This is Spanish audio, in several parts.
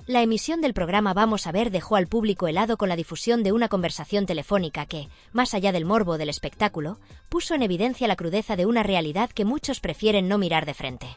La emisión del programa Vamos a ver dejó al público helado con la difusión de una conversación telefónica que, más allá del morbo del espectáculo, puso en evidencia la crudeza de una realidad que muchos prefieren no mirar de frente.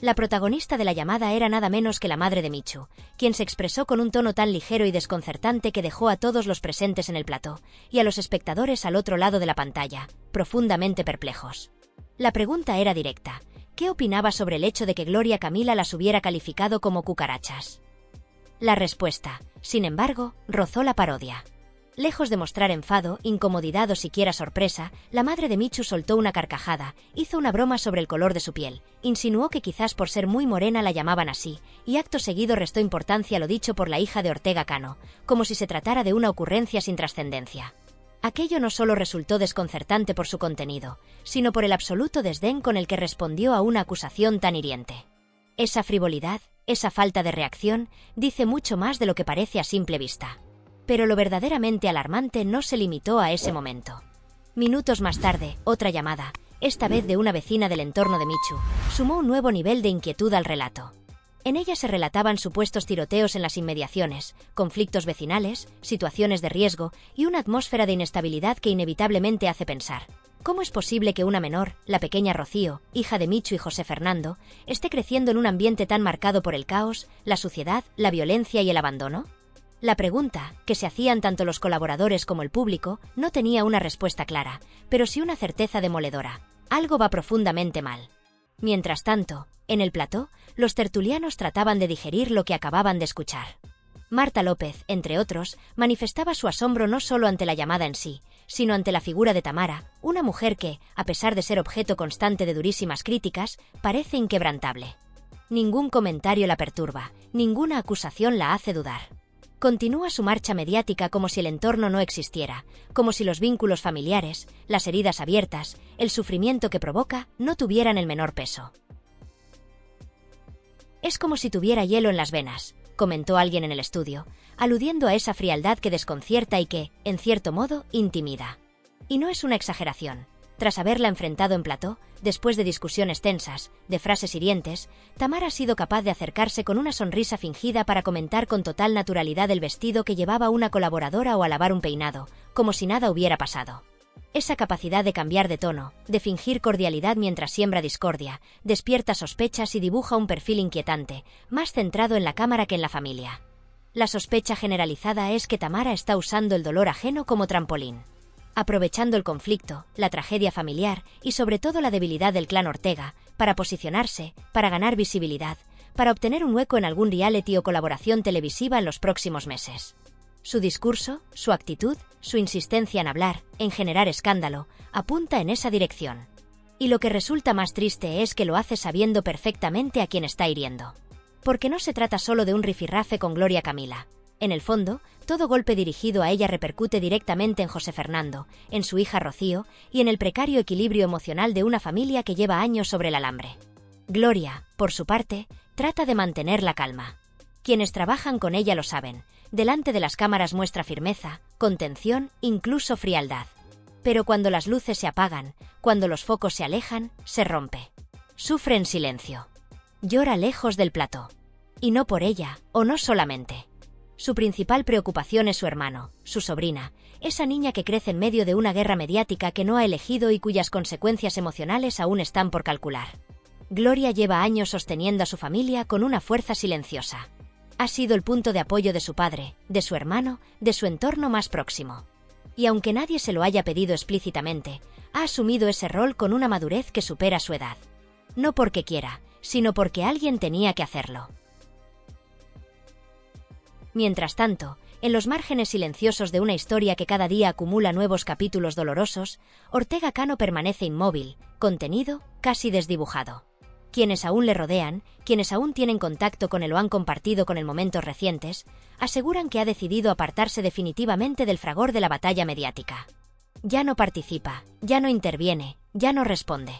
La protagonista de la llamada era nada menos que la madre de Michu, quien se expresó con un tono tan ligero y desconcertante que dejó a todos los presentes en el plató, y a los espectadores al otro lado de la pantalla, profundamente perplejos. La pregunta era directa: ¿qué opinaba sobre el hecho de que Gloria Camila las hubiera calificado como cucarachas? La respuesta, sin embargo, rozó la parodia. Lejos de mostrar enfado, incomodidad o siquiera sorpresa, la madre de Michu soltó una carcajada, hizo una broma sobre el color de su piel, insinuó que quizás por ser muy morena la llamaban así, y acto seguido restó importancia a lo dicho por la hija de Ortega Cano, como si se tratara de una ocurrencia sin trascendencia. Aquello no solo resultó desconcertante por su contenido, sino por el absoluto desdén con el que respondió a una acusación tan hiriente. Esa frivolidad, esa falta de reacción, dice mucho más de lo que parece a simple vista. Pero lo verdaderamente alarmante no se limitó a ese momento. Minutos más tarde, otra llamada, esta vez de una vecina del entorno de Michu, sumó un nuevo nivel de inquietud al relato. En ella se relataban supuestos tiroteos en las inmediaciones, conflictos vecinales, situaciones de riesgo y una atmósfera de inestabilidad que inevitablemente hace pensar: ¿cómo es posible que una menor, la pequeña Rocío, hija de Michu y José Fernando, esté creciendo en un ambiente tan marcado por el caos, la suciedad, la violencia y el abandono? La pregunta, que se hacían tanto los colaboradores como el público, no tenía una respuesta clara, pero sí una certeza demoledora: algo va profundamente mal. Mientras tanto, en el plató, los tertulianos trataban de digerir lo que acababan de escuchar. Marta López, entre otros, manifestaba su asombro no solo ante la llamada en sí, sino ante la figura de Tamara, una mujer que, a pesar de ser objeto constante de durísimas críticas, parece inquebrantable. Ningún comentario la perturba, ninguna acusación la hace dudar. Continúa su marcha mediática como si el entorno no existiera, como si los vínculos familiares, las heridas abiertas, el sufrimiento que provoca, no tuvieran el menor peso. «Es como si tuviera hielo en las venas», comentó alguien en el estudio, aludiendo a esa frialdad que desconcierta y que, en cierto modo, intimida. Y no es una exageración. Tras haberla enfrentado en plató, después de discusiones tensas, de frases hirientes, Tamara ha sido capaz de acercarse con una sonrisa fingida para comentar con total naturalidad el vestido que llevaba una colaboradora o alabar un peinado, como si nada hubiera pasado. Esa capacidad de cambiar de tono, de fingir cordialidad mientras siembra discordia, despierta sospechas y dibuja un perfil inquietante, más centrado en la cámara que en la familia. La sospecha generalizada es que Tamara está usando el dolor ajeno como trampolín. Aprovechando el conflicto, la tragedia familiar y sobre todo la debilidad del clan Ortega, para posicionarse, para ganar visibilidad, para obtener un hueco en algún reality o colaboración televisiva en los próximos meses. Su discurso, su actitud, su insistencia en hablar, en generar escándalo, apunta en esa dirección. Y lo que resulta más triste es que lo hace sabiendo perfectamente a quién está hiriendo. Porque no se trata solo de un rifirrafe con Gloria Camila. En el fondo, todo golpe dirigido a ella repercute directamente en José Fernando, en su hija Rocío y en el precario equilibrio emocional de una familia que lleva años sobre el alambre. Gloria, por su parte, trata de mantener la calma. Quienes trabajan con ella lo saben. Delante de las cámaras muestra firmeza, contención, incluso frialdad. Pero cuando las luces se apagan, cuando los focos se alejan, se rompe. Sufre en silencio. Llora lejos del plató. Y no por ella, o no solamente. Su principal preocupación es su hermano, su sobrina, esa niña que crece en medio de una guerra mediática que no ha elegido y cuyas consecuencias emocionales aún están por calcular. Gloria lleva años sosteniendo a su familia con una fuerza silenciosa. Ha sido el punto de apoyo de su padre, de su hermano, de su entorno más próximo. Y aunque nadie se lo haya pedido explícitamente, ha asumido ese rol con una madurez que supera su edad. No porque quiera, sino porque alguien tenía que hacerlo. Mientras tanto, en los márgenes silenciosos de una historia que cada día acumula nuevos capítulos dolorosos, Ortega Cano permanece inmóvil, contenido, casi desdibujado. Quienes aún le rodean, quienes aún tienen contacto con él o han compartido con él momentos recientes, aseguran que ha decidido apartarse definitivamente del fragor de la batalla mediática. Ya no participa, ya no interviene, ya no responde.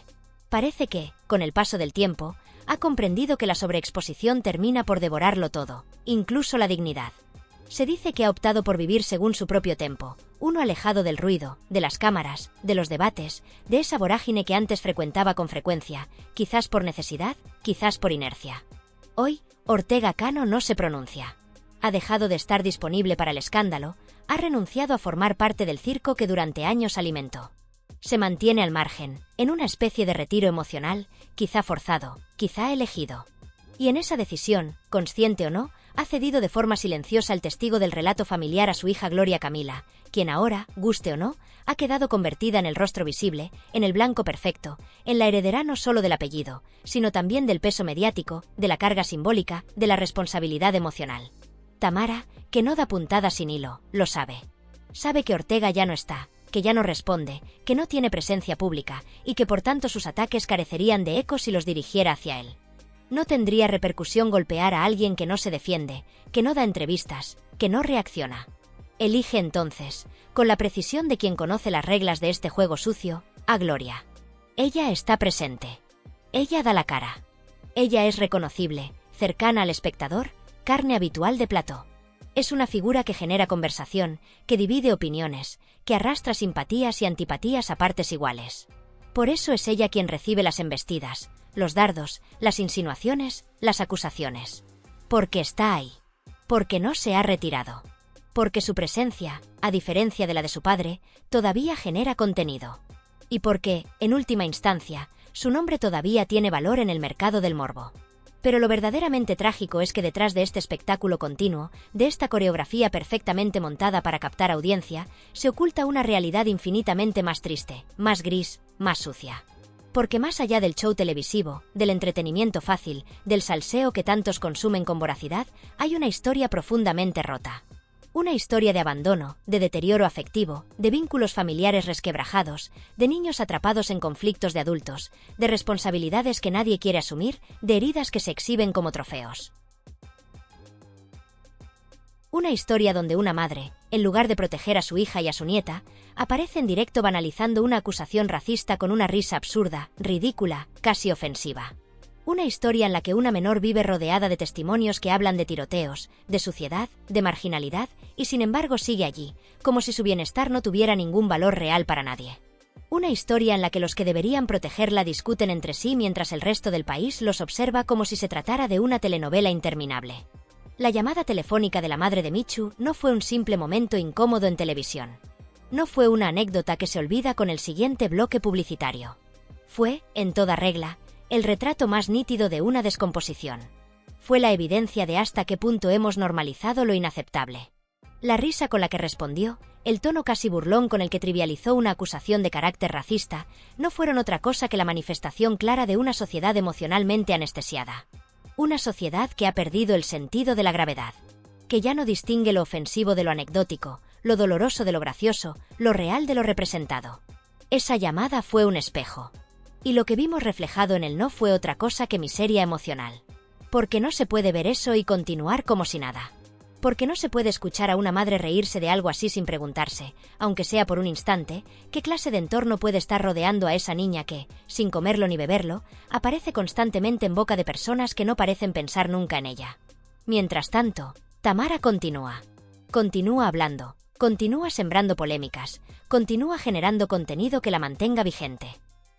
Parece que, con el paso del tiempo, ha comprendido que la sobreexposición termina por devorarlo todo, incluso la dignidad. Se dice que ha optado por vivir según su propio tempo, uno alejado del ruido, de las cámaras, de los debates, de esa vorágine que antes frecuentaba con frecuencia, quizás por necesidad, quizás por inercia. Hoy, Ortega Cano no se pronuncia. Ha dejado de estar disponible para el escándalo, ha renunciado a formar parte del circo que durante años alimentó. Se mantiene al margen, en una especie de retiro emocional, quizá forzado, quizá elegido. Y en esa decisión, consciente o no, ha cedido de forma silenciosa el testigo del relato familiar a su hija Gloria Camila, quien ahora, guste o no, ha quedado convertida en el rostro visible, en el blanco perfecto, en la heredera no solo del apellido, sino también del peso mediático, de la carga simbólica, de la responsabilidad emocional. Tamara, que no da puntada sin hilo, lo sabe. Sabe que Ortega ya no está, que ya no responde, que no tiene presencia pública, y que por tanto sus ataques carecerían de eco si los dirigiera hacia él. No tendría repercusión golpear a alguien que no se defiende, que no da entrevistas, que no reacciona. Elige entonces, con la precisión de quien conoce las reglas de este juego sucio, a Gloria. Ella está presente. Ella da la cara. Ella es reconocible, cercana al espectador, carne habitual de plató. Es una figura que genera conversación, que divide opiniones, que arrastra simpatías y antipatías a partes iguales. Por eso es ella quien recibe las embestidas, los dardos, las insinuaciones, las acusaciones. Porque está ahí. Porque no se ha retirado. Porque su presencia, a diferencia de la de su padre, todavía genera contenido. Y porque, en última instancia, su nombre todavía tiene valor en el mercado del morbo. Pero lo verdaderamente trágico es que detrás de este espectáculo continuo, de esta coreografía perfectamente montada para captar audiencia, se oculta una realidad infinitamente más triste, más gris, más sucia. Porque más allá del show televisivo, del entretenimiento fácil, del salseo que tantos consumen con voracidad, hay una historia profundamente rota. Una historia de abandono, de deterioro afectivo, de vínculos familiares resquebrajados, de niños atrapados en conflictos de adultos, de responsabilidades que nadie quiere asumir, de heridas que se exhiben como trofeos. Una historia donde una madre, en lugar de proteger a su hija y a su nieta, aparece en directo banalizando una acusación racista con una risa absurda, ridícula, casi ofensiva. Una historia en la que una menor vive rodeada de testimonios que hablan de tiroteos, de suciedad, de marginalidad, y sin embargo sigue allí, como si su bienestar no tuviera ningún valor real para nadie. Una historia en la que los que deberían protegerla discuten entre sí mientras el resto del país los observa como si se tratara de una telenovela interminable. La llamada telefónica de la madre de Michu no fue un simple momento incómodo en televisión. No fue una anécdota que se olvida con el siguiente bloque publicitario. Fue, en toda regla, el retrato más nítido de una descomposición. Fue la evidencia de hasta qué punto hemos normalizado lo inaceptable. La risa con la que respondió, el tono casi burlón con el que trivializó una acusación de carácter racista, no fueron otra cosa que la manifestación clara de una sociedad emocionalmente anestesiada. Una sociedad que ha perdido el sentido de la gravedad. Que ya no distingue lo ofensivo de lo anecdótico, lo doloroso de lo gracioso, lo real de lo representado. Esa llamada fue un espejo. Y lo que vimos reflejado en él no fue otra cosa que miseria emocional. Porque no se puede ver eso y continuar como si nada. Porque no se puede escuchar a una madre reírse de algo así sin preguntarse, aunque sea por un instante, qué clase de entorno puede estar rodeando a esa niña que, sin comerlo ni beberlo, aparece constantemente en boca de personas que no parecen pensar nunca en ella. Mientras tanto, Tamara continúa. Continúa hablando, continúa sembrando polémicas, continúa generando contenido que la mantenga vigente.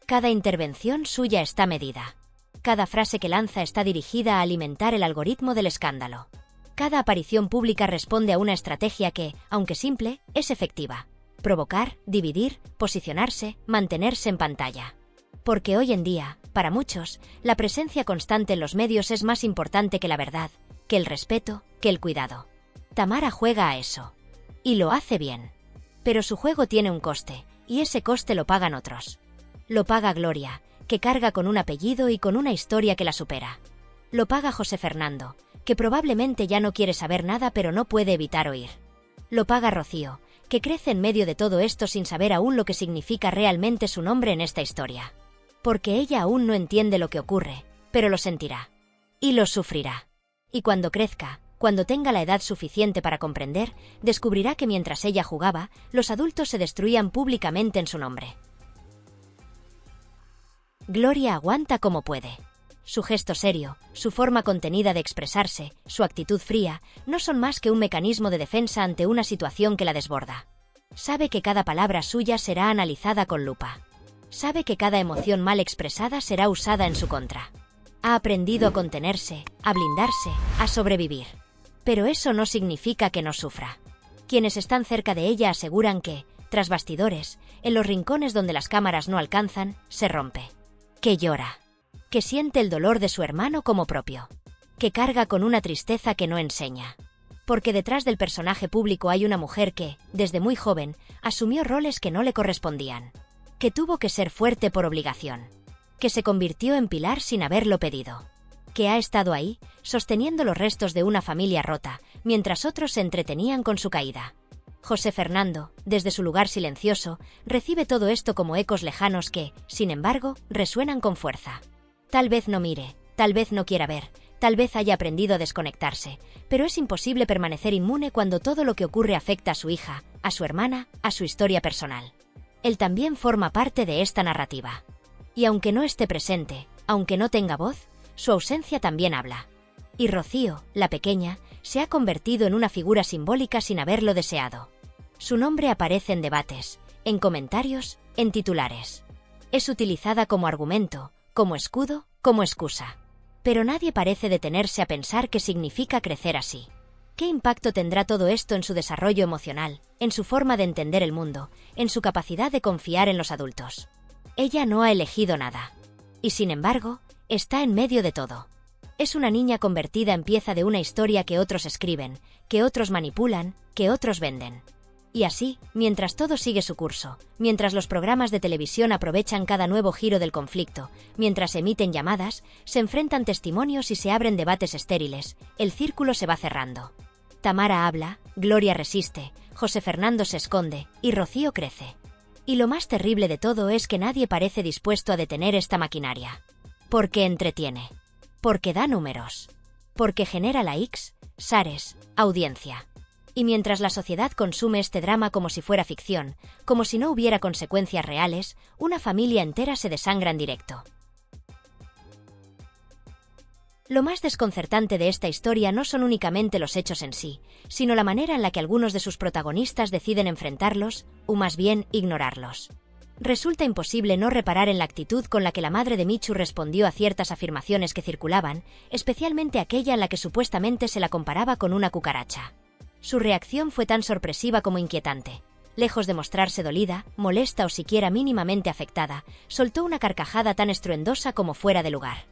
Cada intervención suya está medida. Cada frase que lanza está dirigida a alimentar el algoritmo del escándalo. Cada aparición pública responde a una estrategia que, aunque simple, es efectiva. Provocar, dividir, posicionarse, mantenerse en pantalla. Porque hoy en día, para muchos, la presencia constante en los medios es más importante que la verdad, que el respeto, que el cuidado. Tamara juega a eso. Y lo hace bien. Pero su juego tiene un coste, y ese coste lo pagan otros. Lo paga Gloria, que carga con un apellido y con una historia que la supera. Lo paga José Fernando, que probablemente ya no quiere saber nada pero no puede evitar oír. Lo paga Rocío, que crece en medio de todo esto sin saber aún lo que significa realmente su nombre en esta historia. Porque ella aún no entiende lo que ocurre, pero lo sentirá. Y lo sufrirá. Y cuando crezca, cuando tenga la edad suficiente para comprender, descubrirá que mientras ella jugaba, los adultos se destruían públicamente en su nombre. Gloria aguanta como puede. Su gesto serio, su forma contenida de expresarse, su actitud fría, no son más que un mecanismo de defensa ante una situación que la desborda. Sabe que cada palabra suya será analizada con lupa. Sabe que cada emoción mal expresada será usada en su contra. Ha aprendido a contenerse, a blindarse, a sobrevivir. Pero eso no significa que no sufra. Quienes están cerca de ella aseguran que, tras bastidores, en los rincones donde las cámaras no alcanzan, se rompe. Que llora. Que siente el dolor de su hermano como propio. Que carga con una tristeza que no enseña. Porque detrás del personaje público hay una mujer que, desde muy joven, asumió roles que no le correspondían. Que tuvo que ser fuerte por obligación. Que se convirtió en pilar sin haberlo pedido. Que ha estado ahí, sosteniendo los restos de una familia rota, mientras otros se entretenían con su caída. José Fernando, desde su lugar silencioso, recibe todo esto como ecos lejanos que, sin embargo, resuenan con fuerza. Tal vez no mire, tal vez no quiera ver, tal vez haya aprendido a desconectarse, pero es imposible permanecer inmune cuando todo lo que ocurre afecta a su hija, a su hermana, a su historia personal. Él también forma parte de esta narrativa. Y aunque no esté presente, aunque no tenga voz, su ausencia también habla. Y Rocío, la pequeña, se ha convertido en una figura simbólica sin haberlo deseado. Su nombre aparece en debates, en comentarios, en titulares. Es utilizada como argumento, como escudo, como excusa. Pero nadie parece detenerse a pensar qué significa crecer así. ¿Qué impacto tendrá todo esto en su desarrollo emocional, en su forma de entender el mundo, en su capacidad de confiar en los adultos? Ella no ha elegido nada. Y sin embargo, está en medio de todo. Es una niña convertida en pieza de una historia que otros escriben, que otros manipulan, que otros venden. Y así, mientras todo sigue su curso, mientras los programas de televisión aprovechan cada nuevo giro del conflicto, mientras emiten llamadas, se enfrentan testimonios y se abren debates estériles, el círculo se va cerrando. Tamara habla, Gloria resiste, José Fernando se esconde, y Rocío crece. Y lo más terrible de todo es que nadie parece dispuesto a detener esta maquinaria. Porque entretiene. Porque da números. Porque genera likes, shares, audiencia. Y mientras la sociedad consume este drama como si fuera ficción, como si no hubiera consecuencias reales, una familia entera se desangra en directo. Lo más desconcertante de esta historia no son únicamente los hechos en sí, sino la manera en la que algunos de sus protagonistas deciden enfrentarlos, o más bien ignorarlos. Resulta imposible no reparar en la actitud con la que la madre de Michu respondió a ciertas afirmaciones que circulaban, especialmente aquella en la que supuestamente se la comparaba con una cucaracha. Su reacción fue tan sorpresiva como inquietante. Lejos de mostrarse dolida, molesta o siquiera mínimamente afectada, soltó una carcajada tan estruendosa como fuera de lugar.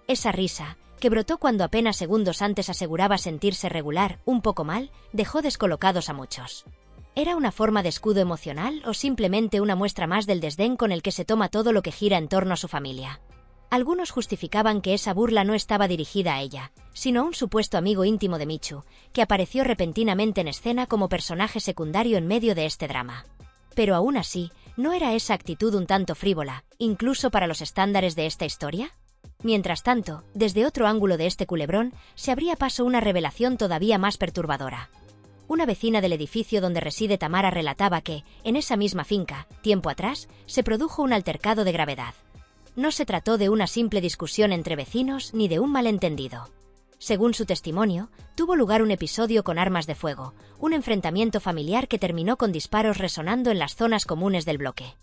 Esa risa, que brotó cuando apenas segundos antes aseguraba sentirse regular, un poco mal, dejó descolocados a muchos. ¿Era una forma de escudo emocional o simplemente una muestra más del desdén con el que se toma todo lo que gira en torno a su familia? Algunos justificaban que esa burla no estaba dirigida a ella, sino a un supuesto amigo íntimo de Michu, que apareció repentinamente en escena como personaje secundario en medio de este drama. Pero aún así, ¿no era esa actitud un tanto frívola, incluso para los estándares de esta historia? Mientras tanto, desde otro ángulo de este culebrón, se abría paso una revelación todavía más perturbadora. Una vecina del edificio donde reside Tamara relataba que, en esa misma finca, tiempo atrás, se produjo un altercado de gravedad. No se trató de una simple discusión entre vecinos ni de un malentendido. Según su testimonio, tuvo lugar un episodio con armas de fuego, un enfrentamiento familiar que terminó con disparos resonando en las zonas comunes del bloque.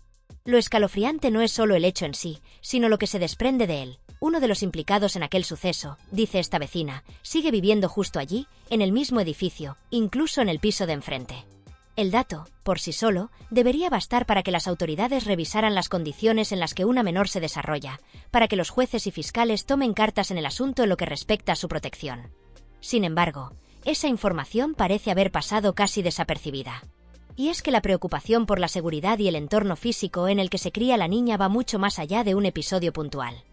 Lo escalofriante no es solo el hecho en sí, sino lo que se desprende de él. Uno de los implicados en aquel suceso, dice esta vecina, sigue viviendo justo allí, en el mismo edificio, incluso en el piso de enfrente. El dato, por sí solo, debería bastar para que las autoridades revisaran las condiciones en las que una menor se desarrolla, para que los jueces y fiscales tomen cartas en el asunto en lo que respecta a su protección. Sin embargo, esa información parece haber pasado casi desapercibida. Y es que la preocupación por la seguridad y el entorno físico en el que se cría la niña va mucho más allá de un episodio puntual.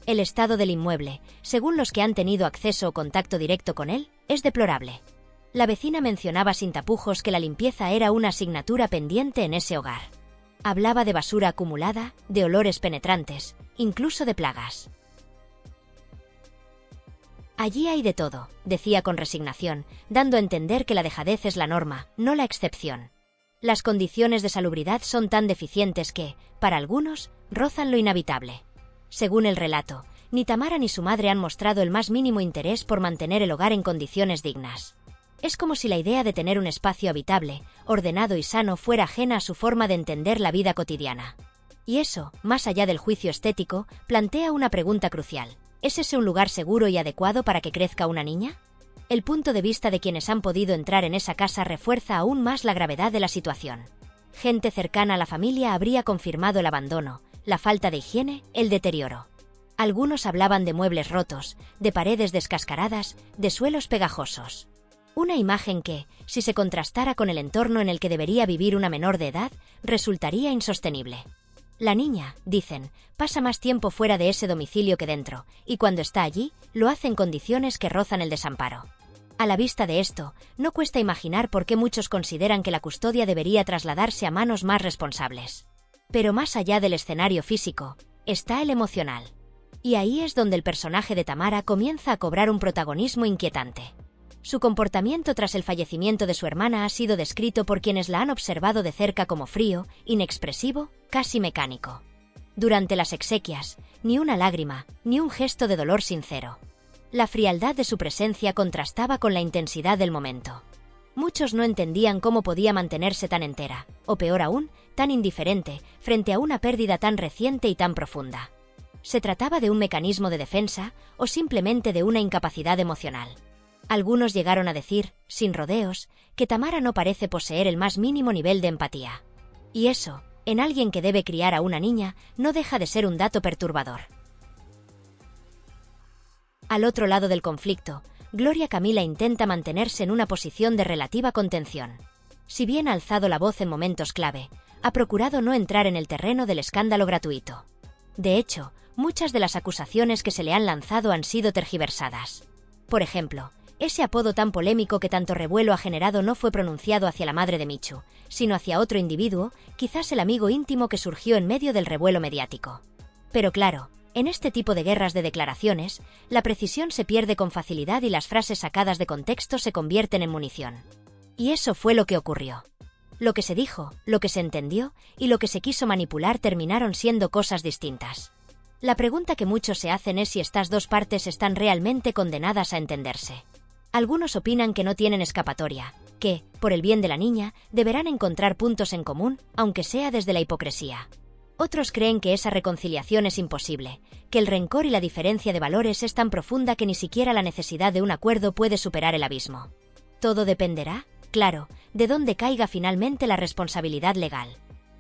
El estado del inmueble, según los que han tenido acceso o contacto directo con él, es deplorable. La vecina mencionaba sin tapujos que la limpieza era una asignatura pendiente en ese hogar. Hablaba de basura acumulada, de olores penetrantes, incluso de plagas. Allí hay de todo, decía con resignación, dando a entender que la dejadez es la norma, no la excepción. Las condiciones de salubridad son tan deficientes que, para algunos, rozan lo inhabitable. Según el relato, ni Tamara ni su madre han mostrado el más mínimo interés por mantener el hogar en condiciones dignas. Es como si la idea de tener un espacio habitable, ordenado y sano fuera ajena a su forma de entender la vida cotidiana. Y eso, más allá del juicio estético, plantea una pregunta crucial. ¿Es ese un lugar seguro y adecuado para que crezca una niña? El punto de vista de quienes han podido entrar en esa casa refuerza aún más la gravedad de la situación. Gente cercana a la familia habría confirmado el abandono, la falta de higiene, el deterioro. Algunos hablaban de muebles rotos, de paredes descascaradas, de suelos pegajosos. Una imagen que, si se contrastara con el entorno en el que debería vivir una menor de edad, resultaría insostenible. La niña, dicen, pasa más tiempo fuera de ese domicilio que dentro, y cuando está allí, lo hace en condiciones que rozan el desamparo. A la vista de esto, no cuesta imaginar por qué muchos consideran que la custodia debería trasladarse a manos más responsables. Pero más allá del escenario físico, está el emocional. Y ahí es donde el personaje de Tamara comienza a cobrar un protagonismo inquietante. Su comportamiento tras el fallecimiento de su hermana ha sido descrito por quienes la han observado de cerca como frío, inexpresivo, casi mecánico. Durante las exequias, ni una lágrima, ni un gesto de dolor sincero. La frialdad de su presencia contrastaba con la intensidad del momento. Muchos no entendían cómo podía mantenerse tan entera, o peor aún, tan indiferente, frente a una pérdida tan reciente y tan profunda. ¿Se trataba de un mecanismo de defensa, o simplemente de una incapacidad emocional? Algunos llegaron a decir, sin rodeos, que Tamara no parece poseer el más mínimo nivel de empatía. Y eso, en alguien que debe criar a una niña, no deja de ser un dato perturbador. Al otro lado del conflicto, Gloria Camila intenta mantenerse en una posición de relativa contención. Si bien ha alzado la voz en momentos clave, ha procurado no entrar en el terreno del escándalo gratuito. De hecho, muchas de las acusaciones que se le han lanzado han sido tergiversadas. Por ejemplo, ese apodo tan polémico que tanto revuelo ha generado no fue pronunciado hacia la madre de Michu, sino hacia otro individuo, quizás el amigo íntimo que surgió en medio del revuelo mediático. Pero claro, en este tipo de guerras de declaraciones, la precisión se pierde con facilidad y las frases sacadas de contexto se convierten en munición. Y eso fue lo que ocurrió. Lo que se dijo, lo que se entendió y lo que se quiso manipular terminaron siendo cosas distintas. La pregunta que muchos se hacen es si estas dos partes están realmente condenadas a entenderse. Algunos opinan que no tienen escapatoria, que, por el bien de la niña, deberán encontrar puntos en común, aunque sea desde la hipocresía. Otros creen que esa reconciliación es imposible, que el rencor y la diferencia de valores es tan profunda que ni siquiera la necesidad de un acuerdo puede superar el abismo. Todo dependerá, claro, de dónde caiga finalmente la responsabilidad legal.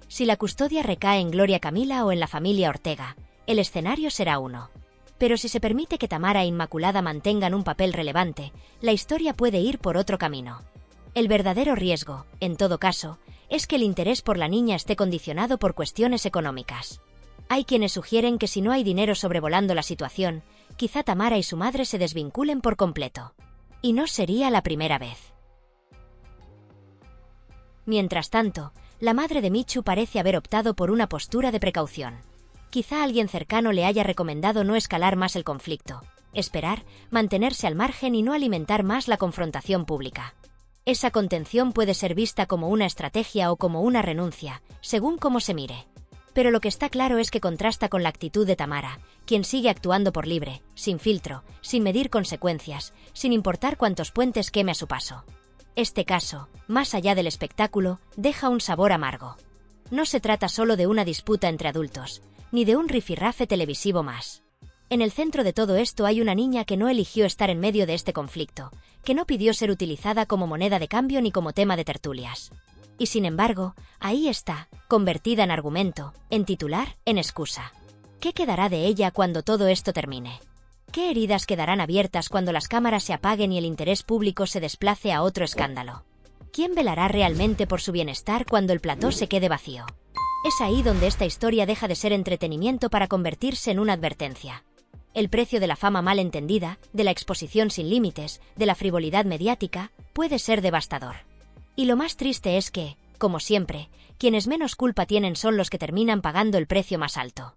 Si la custodia recae en Gloria Camila o en la familia Ortega, el escenario será uno. Pero si se permite que Tamara e Inmaculada mantengan un papel relevante, la historia puede ir por otro camino. El verdadero riesgo, en todo caso, es que el interés por la niña esté condicionado por cuestiones económicas. Hay quienes sugieren que si no hay dinero sobrevolando la situación, quizá Tamara y su madre se desvinculen por completo. Y no sería la primera vez. Mientras tanto, la madre de Michu parece haber optado por una postura de precaución. Quizá alguien cercano le haya recomendado no escalar más el conflicto, esperar, mantenerse al margen y no alimentar más la confrontación pública. Esa contención puede ser vista como una estrategia o como una renuncia, según cómo se mire. Pero lo que está claro es que contrasta con la actitud de Tamara, quien sigue actuando por libre, sin filtro, sin medir consecuencias, sin importar cuántos puentes queme a su paso. Este caso, más allá del espectáculo, deja un sabor amargo. No se trata solo de una disputa entre adultos, ni de un rifirrafe televisivo más. En el centro de todo esto hay una niña que no eligió estar en medio de este conflicto, que no pidió ser utilizada como moneda de cambio ni como tema de tertulias. Y sin embargo, ahí está, convertida en argumento, en titular, en excusa. ¿Qué quedará de ella cuando todo esto termine? ¿Qué heridas quedarán abiertas cuando las cámaras se apaguen y el interés público se desplace a otro escándalo? ¿Quién velará realmente por su bienestar cuando el plató se quede vacío? Es ahí donde esta historia deja de ser entretenimiento para convertirse en una advertencia. El precio de la fama mal entendida, de la exposición sin límites, de la frivolidad mediática, puede ser devastador. Y lo más triste es que, como siempre, quienes menos culpa tienen son los que terminan pagando el precio más alto.